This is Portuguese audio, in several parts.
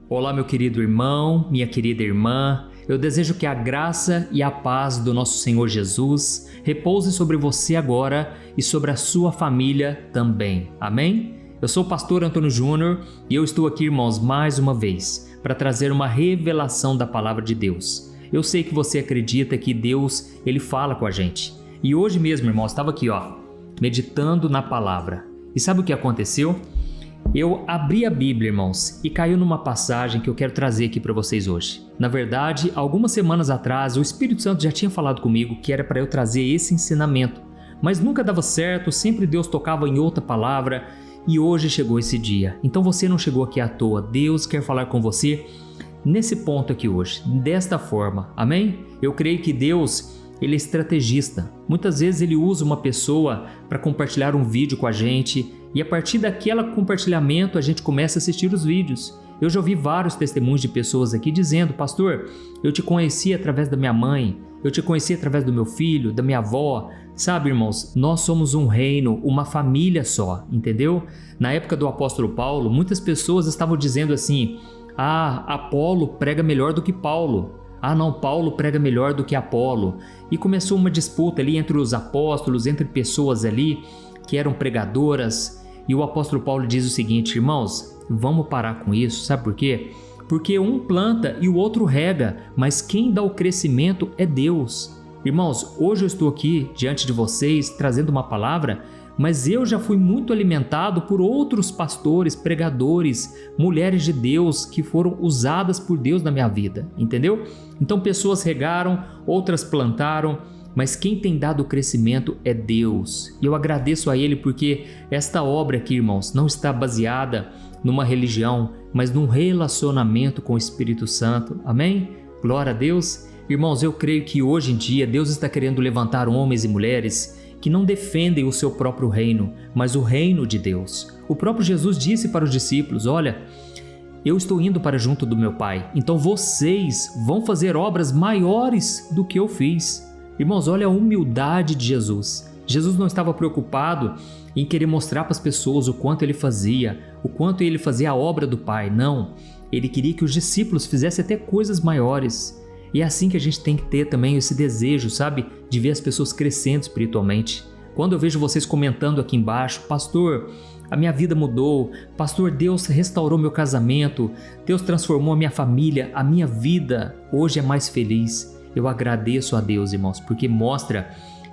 Olá, meu querido irmão, minha querida irmã. Eu desejo que a graça e a paz do nosso Senhor Jesus repouse sobre você agora e sobre a sua família também. Amém? Eu sou o pastor Antônio Júnior e eu estou aqui, irmãos, mais uma vez para trazer uma revelação da palavra de Deus. Eu sei que você acredita que Deus, Ele fala com a gente. E hoje mesmo, irmãos, estava aqui, meditando na palavra. E sabe o que aconteceu? Eu abri a Bíblia, irmãos, e caiu numa passagem que eu quero trazer aqui para vocês hoje. Na verdade, algumas semanas atrás, o Espírito Santo já tinha falado comigo que era para eu trazer esse ensinamento, mas nunca dava certo, sempre Deus tocava em outra palavra e hoje chegou esse dia. Então você não chegou aqui à toa, Deus quer falar com você nesse ponto aqui hoje, desta forma, amém? Eu creio que Deus, Ele é estrategista. Muitas vezes Ele usa uma pessoa para compartilhar um vídeo com a gente e a partir daquele compartilhamento a gente começa a assistir os vídeos. Eu já ouvi vários testemunhos de pessoas aqui dizendo: pastor, eu te conheci através da minha mãe, eu te conheci através do meu filho, da minha avó. Sabe, irmãos, nós somos um reino, uma família só, entendeu? Na época do apóstolo Paulo, muitas pessoas estavam dizendo assim: Apolo prega melhor do que Paulo. Não, Paulo prega melhor do que Apolo. E começou uma disputa ali entre os apóstolos, entre pessoas ali que eram pregadoras. E o apóstolo Paulo diz o seguinte: irmãos, vamos parar com isso. Sabe por quê? Porque um planta e o outro rega, mas quem dá o crescimento é Deus. Irmãos, hoje eu estou aqui diante de vocês trazendo uma palavra, mas eu já fui muito alimentado por outros pastores, pregadores, mulheres de Deus que foram usadas por Deus na minha vida, entendeu? Então pessoas regaram, outras plantaram, mas quem tem dado o crescimento é Deus. E eu agradeço a Ele porque esta obra aqui, irmãos, não está baseada numa religião, mas num relacionamento com o Espírito Santo. Amém? Glória a Deus. Irmãos, eu creio que hoje em dia Deus está querendo levantar homens e mulheres que não defendem o seu próprio reino, mas o reino de Deus. O próprio Jesus disse para os discípulos: olha, eu estou indo para junto do meu Pai, então vocês vão fazer obras maiores do que eu fiz. Irmãos, olha a humildade de Jesus. Jesus não estava preocupado em querer mostrar para as pessoas o quanto ele fazia a obra do Pai. Não, ele queria que os discípulos fizessem até coisas maiores. E é assim que a gente tem que ter também esse desejo, sabe? De ver as pessoas crescendo espiritualmente. Quando eu vejo vocês comentando aqui embaixo: pastor, a minha vida mudou, pastor, Deus restaurou meu casamento, Deus transformou a minha família, a minha vida hoje é mais feliz. Eu agradeço a Deus, irmãos, porque mostra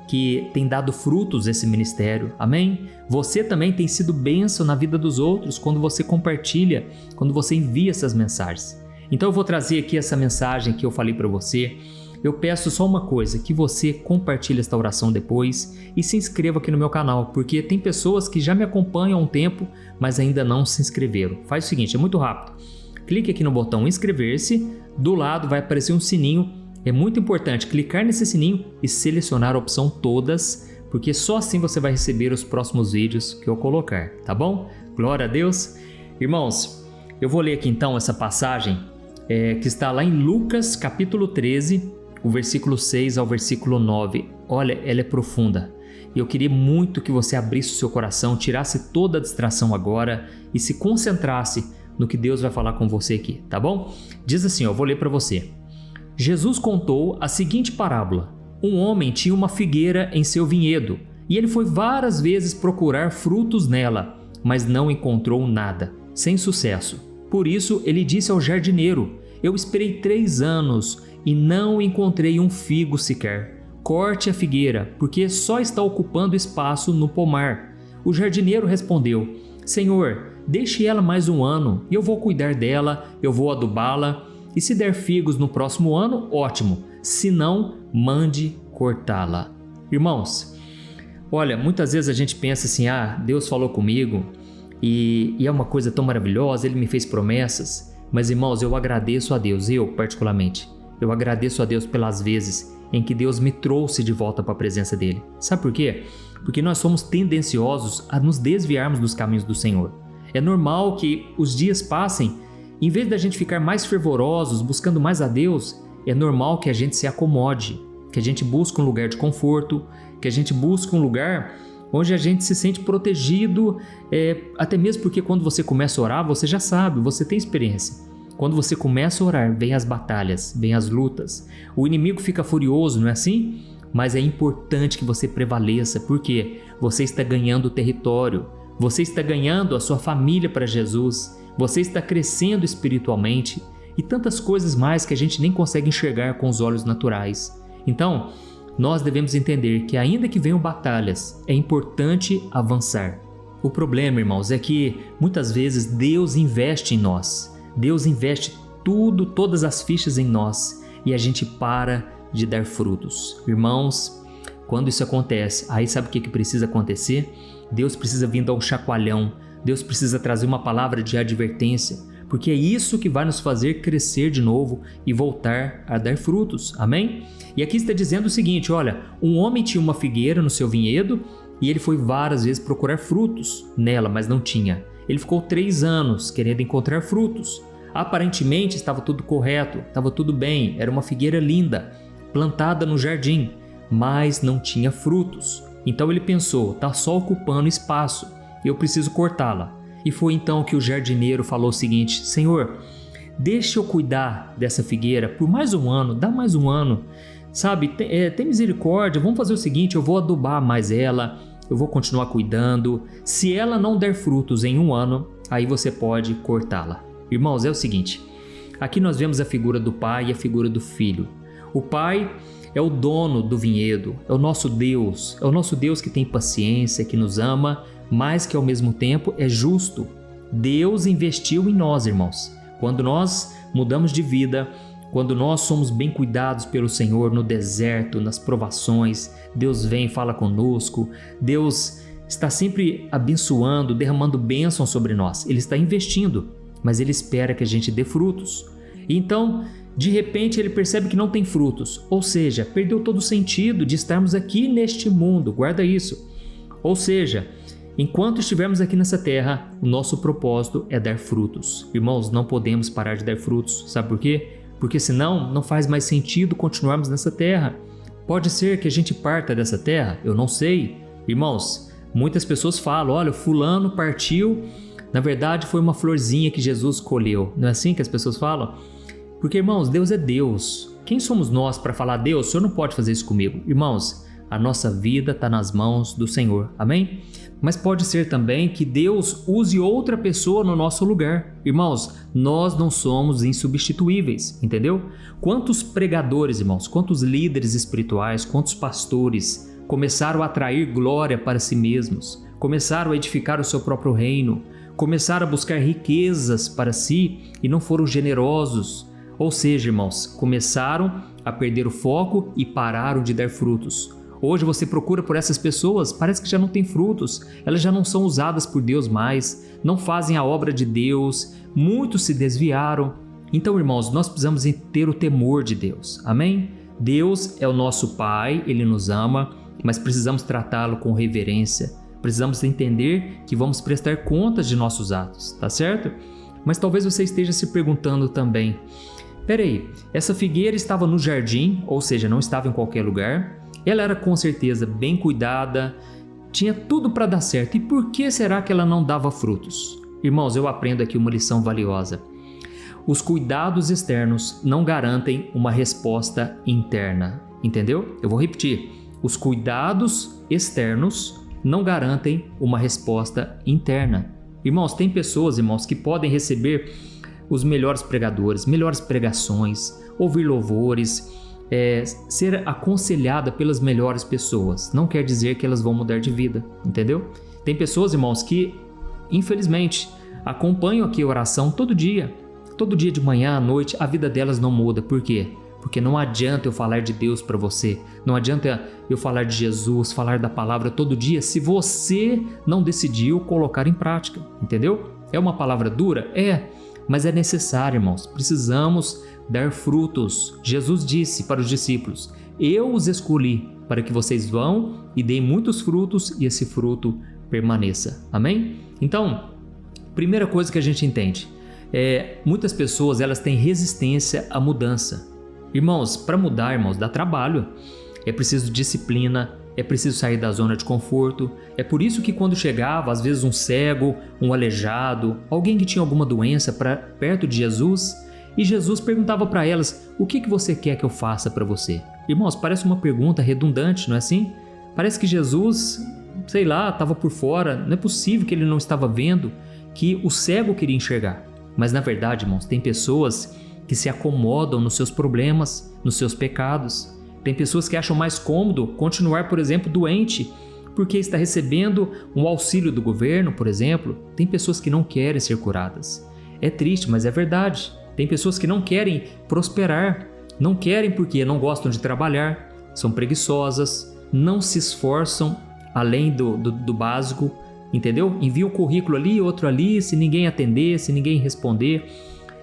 que tem dado frutos esse ministério, amém? Você também tem sido bênção na vida dos outros quando você compartilha, quando você envia essas mensagens. Então eu vou trazer aqui essa mensagem que eu falei para você. Eu peço só uma coisa, que você compartilhe esta oração depois e se inscreva aqui no meu canal, porque tem pessoas que já me acompanham há um tempo, mas ainda não se inscreveram. Faz o seguinte, é muito rápido. Clique aqui no botão inscrever-se, do lado vai aparecer um sininho. É muito importante clicar nesse sininho e selecionar a opção todas, porque só assim você vai receber os próximos vídeos que eu colocar, tá bom? Glória a Deus. Irmãos, eu vou ler aqui então essa passagem que está lá em Lucas capítulo 13, o versículo 6 ao versículo 9. Olha, ela é profunda. E eu queria muito que você abrisse o seu coração, tirasse toda a distração agora e se concentrasse no que Deus vai falar com você aqui, tá bom? Diz assim, eu vou ler para você. Jesus contou a seguinte parábola. Um homem tinha uma figueira em seu vinhedo e ele foi várias vezes procurar frutos nela, mas não encontrou nada, sem sucesso. Por isso ele disse ao jardineiro: eu esperei 3 anos e não encontrei um figo sequer. Corte a figueira, porque só está ocupando espaço no pomar. O jardineiro respondeu: Senhor, deixe ela mais 1 ano e eu vou cuidar dela, eu vou adubá-la. E se der figos no próximo ano, ótimo. Se não, mande cortá-la. Irmãos, olha, muitas vezes a gente pensa assim: Deus falou comigo e é uma coisa tão maravilhosa, Ele me fez promessas. Mas, irmãos, eu agradeço a Deus, eu particularmente, eu agradeço a Deus pelas vezes em que Deus me trouxe de volta para a presença dEle. Sabe por quê? Porque nós somos tendenciosos a nos desviarmos dos caminhos do Senhor. É normal que os dias passem. Em vez da gente ficar mais fervorosos, buscando mais a Deus, é normal que a gente se acomode, que a gente busque um lugar de conforto, que a gente busque um lugar onde a gente se sente protegido, até mesmo porque quando você começa a orar, você já sabe, você tem experiência. Quando você começa a orar, vem as batalhas, vem as lutas. O inimigo fica furioso, não é assim? Mas é importante que você prevaleça, porque você está ganhando território, você está ganhando a sua família para Jesus, você está crescendo espiritualmente e tantas coisas mais que a gente nem consegue enxergar com os olhos naturais. Então, nós devemos entender que ainda que venham batalhas, é importante avançar. O problema, irmãos, é que muitas vezes Deus investe em nós. Deus investe tudo, todas as fichas em nós e a gente para de dar frutos. Irmãos, quando isso acontece, aí sabe o que precisa acontecer? Deus precisa vir dar um chacoalhão, Deus precisa trazer uma palavra de advertência, porque é isso que vai nos fazer crescer de novo e voltar a dar frutos. Amém? E aqui está dizendo o seguinte, olha, um homem tinha uma figueira no seu vinhedo e ele foi várias vezes procurar frutos nela, mas não tinha. Ele ficou 3 anos querendo encontrar frutos. Aparentemente estava tudo correto, estava tudo bem, era uma figueira linda, plantada no jardim, mas não tinha frutos. Então ele pensou, está só ocupando espaço, eu preciso cortá-la. E foi então que o jardineiro falou o seguinte, Senhor, deixa eu cuidar dessa figueira por mais um ano, dá mais um ano, sabe, tem misericórdia, vamos fazer o seguinte, eu vou adubar mais ela, eu vou continuar cuidando, se ela não der frutos em 1 ano, aí você pode cortá-la. Irmãos, é o seguinte, aqui nós vemos a figura do pai e a figura do filho. O pai é o dono do vinhedo, é o nosso Deus que tem paciência, que nos ama, mas que ao mesmo tempo é justo. Deus investiu em nós, irmãos. Quando nós mudamos de vida, quando nós somos bem cuidados pelo Senhor no deserto, nas provações, Deus vem e fala conosco, Deus está sempre abençoando, derramando bênção sobre nós. Ele está investindo, mas Ele espera que a gente dê frutos. Então, de repente, ele percebe que não tem frutos, ou seja, perdeu todo o sentido de estarmos aqui neste mundo, guarda isso. Ou seja, enquanto estivermos aqui nessa terra, o nosso propósito é dar frutos. Irmãos, não podemos parar de dar frutos, sabe por quê? Porque senão não faz mais sentido continuarmos nessa terra. Pode ser que a gente parta dessa terra, eu não sei. Irmãos, muitas pessoas falam, olha, fulano partiu, na verdade foi uma florzinha que Jesus colheu. Não é assim que as pessoas falam? Porque, irmãos, Deus é Deus. Quem somos nós para falar, Deus, o Senhor não pode fazer isso comigo? Irmãos, a nossa vida está nas mãos do Senhor, amém? Mas pode ser também que Deus use outra pessoa no nosso lugar. Irmãos, nós não somos insubstituíveis, entendeu? Quantos pregadores, irmãos, quantos líderes espirituais, quantos pastores começaram a atrair glória para si mesmos, começaram a edificar o seu próprio reino, começaram a buscar riquezas para si e não foram generosos. Ou seja, irmãos, começaram a perder o foco e pararam de dar frutos. Hoje você procura por essas pessoas, parece que já não tem frutos, elas já não são usadas por Deus mais, não fazem a obra de Deus, muitos se desviaram. Então, irmãos, nós precisamos ter o temor de Deus, amém? Deus é o nosso Pai, Ele nos ama, mas precisamos tratá-lo com reverência, precisamos entender que vamos prestar contas de nossos atos, tá certo? Mas talvez você esteja se perguntando também, peraí, essa figueira estava no jardim, ou seja, não estava em qualquer lugar, ela era com certeza bem cuidada, tinha tudo para dar certo, e por que será que ela não dava frutos? Irmãos, eu aprendo aqui uma lição valiosa. Os cuidados externos não garantem uma resposta interna, entendeu? Eu vou repetir, os cuidados externos não garantem uma resposta interna. Irmãos, tem pessoas, irmãos, que podem receber os melhores pregadores, melhores pregações, ouvir louvores, ser aconselhada pelas melhores pessoas. Não quer dizer que elas vão mudar de vida, entendeu? Tem pessoas, irmãos, que infelizmente acompanham aqui a oração todo dia de manhã à noite, a vida delas não muda. Por quê? Porque não adianta eu falar de Deus para você, não adianta eu falar de Jesus, falar da palavra todo dia, se você não decidiu colocar em prática, entendeu? É uma palavra dura? É, mas é necessário, irmãos, precisamos dar frutos. Jesus disse para os discípulos, eu os escolhi para que vocês vão e deem muitos frutos e esse fruto permaneça, amém? Então, primeira coisa que a gente entende, muitas pessoas elas têm resistência à mudança. Irmãos, para mudar, irmãos, dá trabalho. É preciso disciplina, é preciso sair da zona de conforto. É por isso que quando chegava, às vezes um cego, um aleijado, alguém que tinha alguma doença para perto de Jesus, E Jesus perguntava para elas: o que você quer que eu faça para você? Irmãos, parece uma pergunta redundante, não é assim? Parece que Jesus, sei lá, estava por fora. Não é possível que ele não estava vendo que o cego queria enxergar. Mas na verdade, irmãos, tem pessoas que se acomodam nos seus problemas, nos seus pecados. Tem pessoas que acham mais cômodo continuar, por exemplo, doente, porque está recebendo um auxílio do governo, por exemplo. Tem pessoas que não querem ser curadas. É triste, mas é verdade. Tem pessoas que não querem prosperar, não querem porque não gostam de trabalhar, são preguiçosas, não se esforçam além do básico, entendeu? Envia um currículo ali, outro ali, se ninguém atender, se ninguém responder,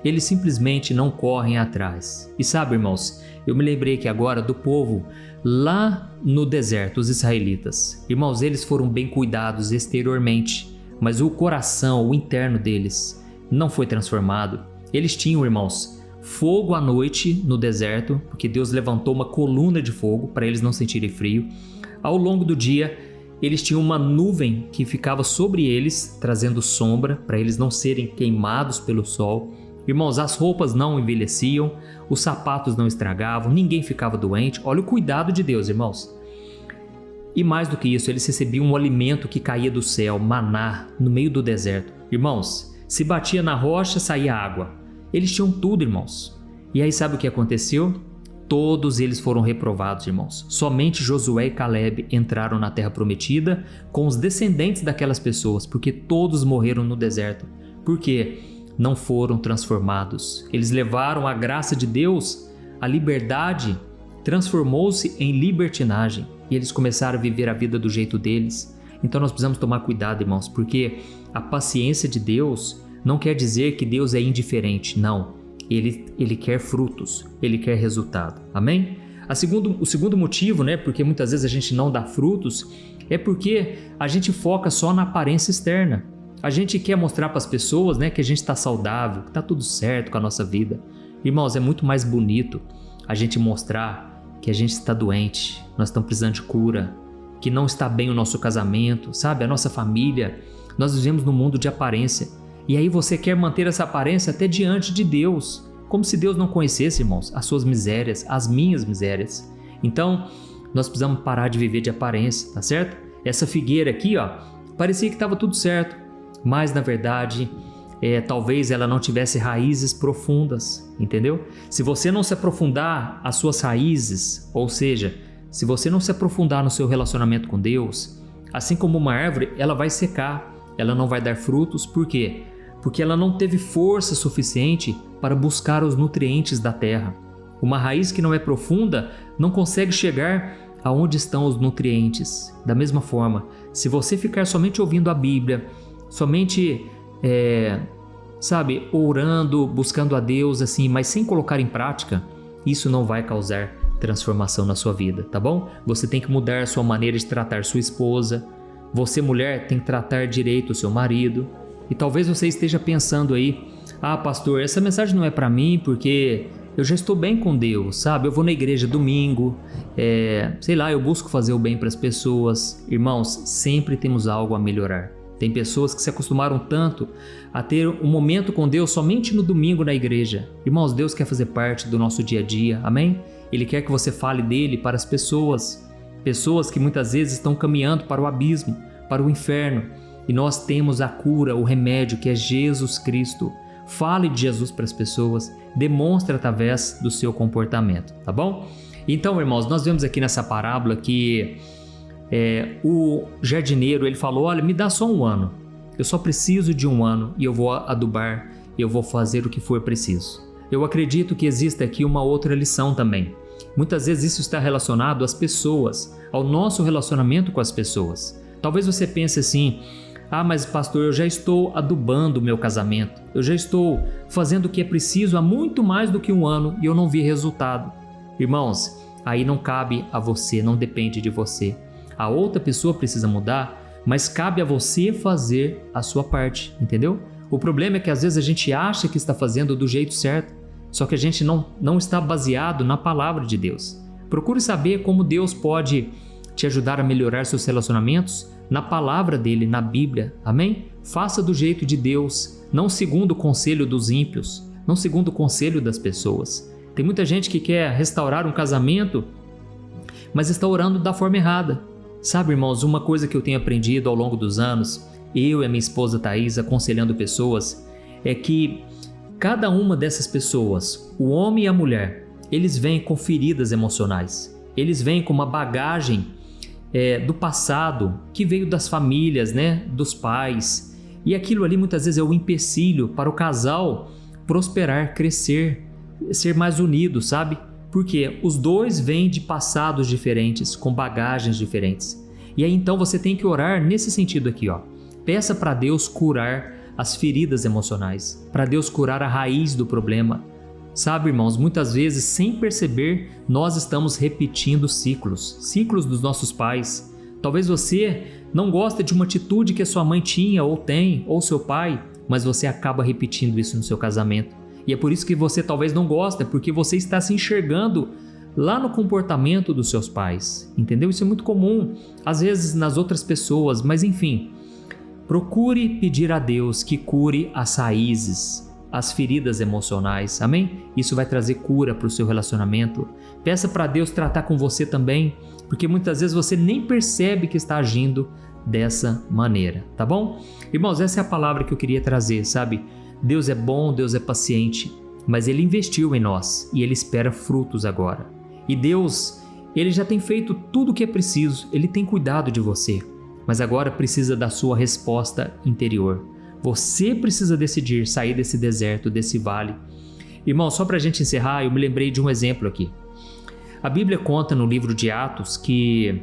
eles simplesmente não correm atrás. E sabe, irmãos, eu me lembrei que agora do povo lá no deserto, os israelitas. Irmãos, eles foram bem cuidados exteriormente, mas o coração, o interno deles, não foi transformado. Eles tinham, irmãos, fogo à noite no deserto, porque Deus levantou uma coluna de fogo para eles não sentirem frio. Ao longo do dia, eles tinham uma nuvem que ficava sobre eles, trazendo sombra para eles não serem queimados pelo sol. Irmãos, as roupas não envelheciam, os sapatos não estragavam, ninguém ficava doente. Olha o cuidado de Deus, irmãos. E mais do que isso, eles recebiam um alimento que caía do céu, maná, no meio do deserto. Irmãos, se batia na rocha, saía água. Eles tinham tudo, irmãos. E aí sabe o que aconteceu? Todos eles foram reprovados, irmãos. Somente Josué e Caleb entraram na terra prometida com os descendentes daquelas pessoas, porque todos morreram no deserto. Por quê? Não foram transformados. Eles levaram a graça de Deus, a liberdade transformou-se em libertinagem e eles começaram a viver a vida do jeito deles. Então nós precisamos tomar cuidado, irmãos, porque a paciência de Deus não quer dizer que Deus é indiferente, não. Ele quer frutos, Ele quer resultado, amém? O segundo motivo, porque muitas vezes a gente não dá frutos, é porque a gente foca só na aparência externa. A gente quer mostrar para as pessoas, que a gente está saudável, que está tudo certo com a nossa vida. Irmãos, é muito mais bonito a gente mostrar que a gente está doente, nós estamos precisando de cura, que não está bem o nosso casamento, sabe? A nossa família. Nós vivemos num mundo de aparência. E aí você quer manter essa aparência até diante de Deus, como se Deus não conhecesse, irmãos, as suas misérias, as minhas misérias. Então, nós precisamos parar de viver de aparência, tá certo? Essa figueira aqui, parecia que estava tudo certo, mas na verdade, talvez ela não tivesse raízes profundas, entendeu? Se você não se aprofundar as suas raízes, ou seja, se você não se aprofundar no seu relacionamento com Deus, assim como uma árvore, ela vai secar, ela não vai dar frutos. Por quê? Porque ela não teve força suficiente para buscar os nutrientes da terra. Uma raiz que não é profunda não consegue chegar aonde estão os nutrientes. Da mesma forma, se você ficar somente ouvindo a Bíblia, somente, orando, buscando a Deus, assim, mas sem colocar em prática, isso não vai causar transformação na sua vida, tá bom? Você tem que mudar a sua maneira de tratar sua esposa. Você, mulher, tem que tratar direito o seu marido. E talvez você esteja pensando aí: pastor, essa mensagem não é para mim porque eu já estou bem com Deus, sabe? Eu vou na igreja domingo, eu busco fazer o bem para as pessoas. Irmãos, sempre temos algo a melhorar. Tem pessoas que se acostumaram tanto a ter um momento com Deus somente no domingo na igreja. Irmãos, Deus quer fazer parte do nosso dia a dia, amém? Ele quer que você fale dele para as pessoas que muitas vezes estão caminhando para o abismo, para o inferno. E nós temos a cura, o remédio, que é Jesus Cristo. Fale de Jesus para as pessoas, demonstre através do seu comportamento, tá bom? Então, irmãos, nós vemos aqui nessa parábola que o jardineiro, ele falou: olha, me dá só um ano, eu só preciso de um ano e eu vou adubar, eu vou fazer o que for preciso. Eu acredito que existe aqui uma outra lição também. Muitas vezes isso está relacionado às pessoas, ao nosso relacionamento com as pessoas. Talvez você pense assim: mas pastor, eu já estou adubando o meu casamento, eu já estou fazendo o que é preciso há muito mais do que um ano e eu não vi resultado. Irmãos, aí não cabe a você, não depende de você. A outra pessoa precisa mudar, mas cabe a você fazer a sua parte, entendeu? O problema é que às vezes a gente acha que está fazendo do jeito certo, só que a gente não está baseado na palavra de Deus. Procure saber como Deus pode te ajudar a melhorar seus relacionamentos na palavra dele, na Bíblia, amém? Faça do jeito de Deus, não segundo o conselho dos ímpios, não segundo o conselho das pessoas. Tem muita gente que quer restaurar um casamento, mas está orando da forma errada. Sabe, irmãos, uma coisa que eu tenho aprendido ao longo dos anos, eu e a minha esposa Thaís aconselhando pessoas, é que cada uma dessas pessoas, o homem e a mulher, eles vêm com feridas emocionais. Eles vêm com uma bagagem do passado, que veio das famílias, né, dos pais. E aquilo ali muitas vezes é o empecilho para o casal prosperar, crescer, ser mais unido, sabe? Porque os dois vêm de passados diferentes, com bagagens diferentes. E aí então você tem que orar nesse sentido aqui, ó. Peça para Deus curar as feridas emocionais, para Deus curar a raiz do problema. Sabe, irmãos, muitas vezes, sem perceber, nós estamos repetindo ciclos dos nossos pais. Talvez você não goste de uma atitude que a sua mãe tinha ou tem, ou seu pai, mas você acaba repetindo isso no seu casamento. E é por isso que você talvez não gosta, porque você está se enxergando lá no comportamento dos seus pais, entendeu? Isso é muito comum, às vezes nas outras pessoas, mas enfim, procure pedir a Deus que cure as raízes, as feridas emocionais, amém? Isso vai trazer cura para o seu relacionamento. Peça para Deus tratar com você também, porque muitas vezes você nem percebe que está agindo dessa maneira, tá bom? Irmãos, essa é a palavra que eu queria trazer, sabe? Deus é bom, Deus é paciente, mas Ele investiu em nós e Ele espera frutos agora. E Deus, Ele já tem feito tudo o que é preciso, Ele tem cuidado de você, mas agora precisa da sua resposta interior. Você precisa decidir sair desse deserto, desse vale. Irmão, só para a gente encerrar, eu me lembrei de um exemplo aqui. A Bíblia conta no livro de Atos que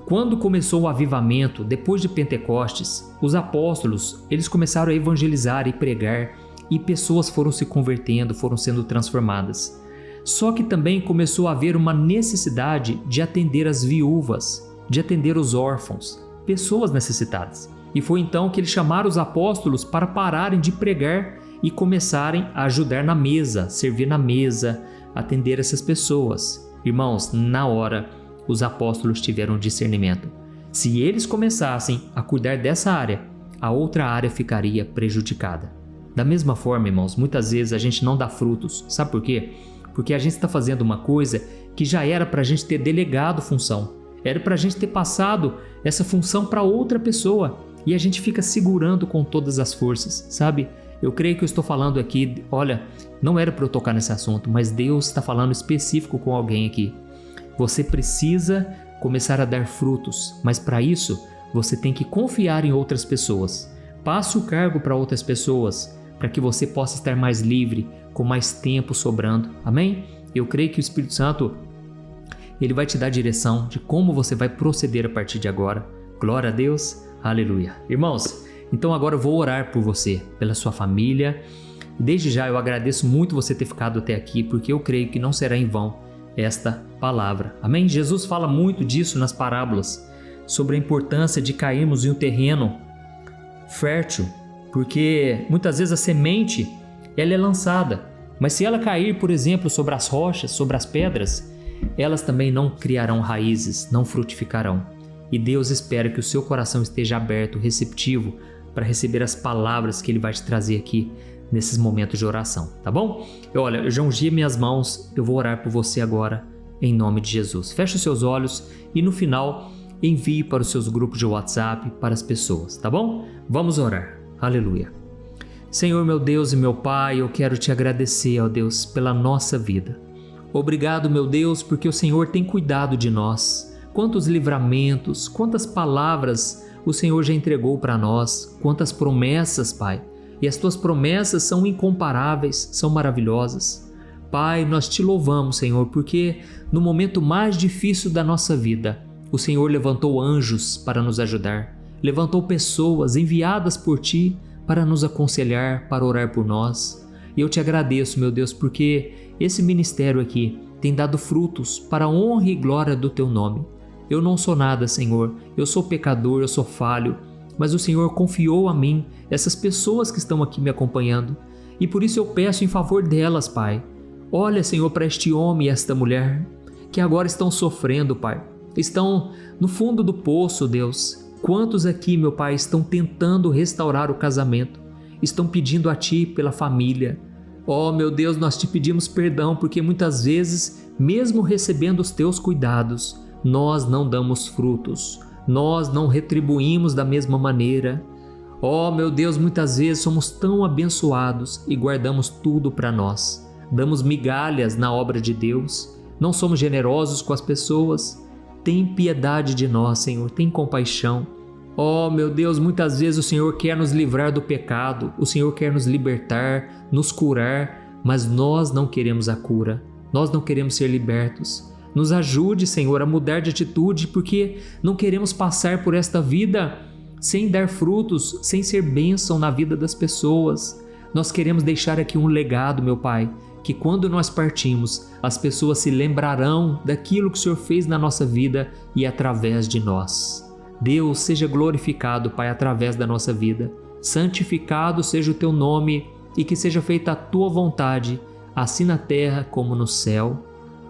quando começou o avivamento, depois de Pentecostes, os apóstolos, eles começaram a evangelizar e pregar e pessoas foram se convertendo, foram sendo transformadas. Só que também começou a haver uma necessidade de atender as viúvas, de atender os órfãos, pessoas necessitadas. E foi então que eles chamaram os apóstolos para pararem de pregar e começarem a ajudar na mesa, servir na mesa, atender essas pessoas. Irmãos, na hora, os apóstolos tiveram discernimento. Se eles começassem a cuidar dessa área, a outra área ficaria prejudicada. Da mesma forma, irmãos, muitas vezes a gente não dá frutos. Sabe por quê? Porque a gente está fazendo uma coisa que já era para a gente ter delegado função. Era para a gente ter passado essa função para outra pessoa. E a gente fica segurando com todas as forças, sabe? Eu creio que eu estou falando aqui, olha, não era para eu tocar nesse assunto, mas Deus está falando específico com alguém aqui. Você precisa começar a dar frutos, mas para isso você tem que confiar em outras pessoas. Passe o cargo para outras pessoas, para que você possa estar mais livre, com mais tempo sobrando. Amém? Eu creio que o Espírito Santo, Ele vai te dar direção de como você vai proceder a partir de agora. Glória a Deus. Aleluia. Irmãos, então agora eu vou orar por você, pela sua família. Desde já eu agradeço muito você ter ficado até aqui, porque eu creio que não será em vão esta palavra. Amém? Jesus fala muito disso nas parábolas, sobre a importância de cairmos em um terreno fértil, porque muitas vezes a semente ela é lançada, mas se ela cair, por exemplo, sobre as rochas, sobre as pedras, elas também não criarão raízes, não frutificarão. E Deus espera que o seu coração esteja aberto, receptivo, para receber as palavras que Ele vai te trazer aqui nesses momentos de oração, tá bom? Eu já ungi minhas mãos, eu vou orar por você agora, em nome de Jesus. Feche os seus olhos e no final envie para os seus grupos de WhatsApp, para as pessoas, tá bom? Vamos orar. Aleluia. Senhor, meu Deus e meu Pai, eu quero te agradecer, ó Deus, pela nossa vida. Obrigado, meu Deus, porque o Senhor tem cuidado de nós. Quantos livramentos, quantas palavras o Senhor já entregou para nós, quantas promessas, Pai. E as tuas promessas são incomparáveis, são maravilhosas. Pai, nós te louvamos, Senhor, porque no momento mais difícil da nossa vida, o Senhor levantou anjos para nos ajudar, levantou pessoas enviadas por Ti para nos aconselhar, para orar por nós. E eu te agradeço, meu Deus, porque esse ministério aqui tem dado frutos para a honra e glória do Teu nome. Eu não sou nada, Senhor, eu sou pecador, eu sou falho, mas o Senhor confiou a mim essas pessoas que estão aqui me acompanhando e por isso eu peço em favor delas, Pai. Olha, Senhor, para este homem e esta mulher que agora estão sofrendo, Pai, estão no fundo do poço, Deus. Quantos aqui, meu Pai, estão tentando restaurar o casamento, estão pedindo a Ti pela família. Ó meu Deus, nós te pedimos perdão porque muitas vezes, mesmo recebendo os teus cuidados, nós não damos frutos, nós não retribuímos da mesma maneira. Ó meu Deus, muitas vezes somos tão abençoados e guardamos tudo para nós. Damos migalhas na obra de Deus, não somos generosos com as pessoas. Tem piedade de nós, Senhor, tem compaixão. Ó meu Deus, muitas vezes o Senhor quer nos livrar do pecado, o Senhor quer nos libertar, nos curar, mas nós não queremos a cura, nós não queremos ser libertos. Nos ajude, Senhor, a mudar de atitude, porque não queremos passar por esta vida sem dar frutos, sem ser bênção na vida das pessoas. Nós queremos deixar aqui um legado, meu Pai, que quando nós partimos, as pessoas se lembrarão daquilo que o Senhor fez na nossa vida e através de nós. Deus, seja glorificado, Pai, através da nossa vida. Santificado seja o Teu nome e que seja feita a Tua vontade, assim na terra como no céu.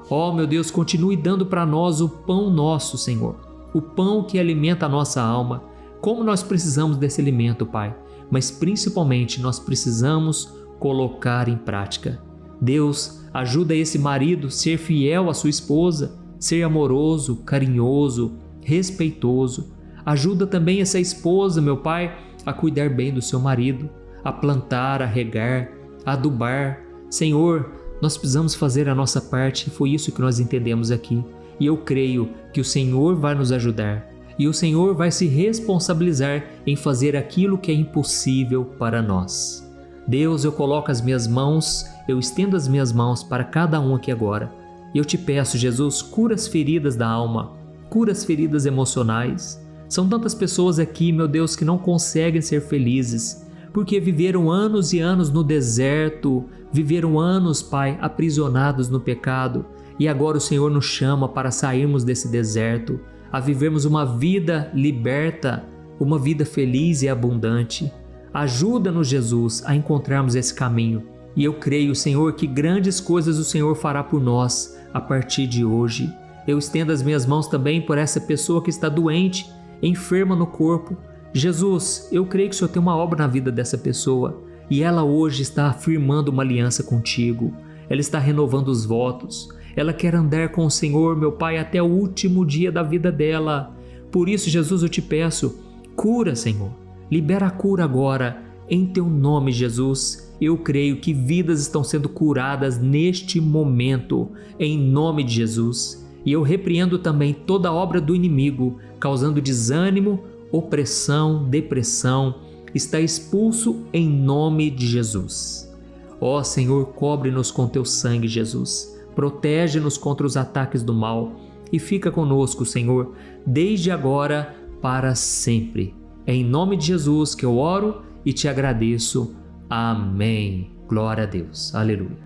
Ó, meu Deus, continue dando para nós o pão nosso, Senhor, o pão que alimenta a nossa alma. Como nós precisamos desse alimento, Pai, mas principalmente nós precisamos colocar em prática. Deus, ajuda esse marido a ser fiel à sua esposa, ser amoroso, carinhoso, respeitoso. Ajuda também essa esposa, meu Pai, a cuidar bem do seu marido, a plantar, a regar, a adubar. Senhor, nós precisamos fazer a nossa parte e foi isso que nós entendemos aqui. E eu creio que o Senhor vai nos ajudar e o Senhor vai se responsabilizar em fazer aquilo que é impossível para nós. Deus, eu coloco as minhas mãos, eu estendo as minhas mãos para cada um aqui agora. E eu te peço, Jesus, cura as feridas da alma, cura as feridas emocionais. São tantas pessoas aqui, meu Deus, que não conseguem ser felizes, porque viveram anos e anos no deserto, viveram anos, Pai, aprisionados no pecado, e agora o Senhor nos chama para sairmos desse deserto, a vivermos uma vida liberta, uma vida feliz e abundante. Ajuda-nos, Jesus, a encontrarmos esse caminho. E eu creio, Senhor, que grandes coisas o Senhor fará por nós a partir de hoje. Eu estendo as minhas mãos também por essa pessoa que está doente, enferma no corpo. Jesus, eu creio que o Senhor tem uma obra na vida dessa pessoa e ela hoje está afirmando uma aliança contigo. Ela está renovando os votos. Ela quer andar com o Senhor, meu Pai, até o último dia da vida dela. Por isso, Jesus, eu te peço, cura, Senhor. Libera a cura agora, em Teu nome, Jesus. Eu creio que vidas estão sendo curadas neste momento, em nome de Jesus. E eu repreendo também toda obra do inimigo, causando desânimo, opressão, depressão. Está expulso em nome de Jesus. Ó Senhor, cobre-nos com Teu sangue, Jesus. Protege-nos contra os ataques do mal e fica conosco, Senhor, desde agora para sempre. É em nome de Jesus que eu oro e te agradeço. Amém. Glória a Deus. Aleluia.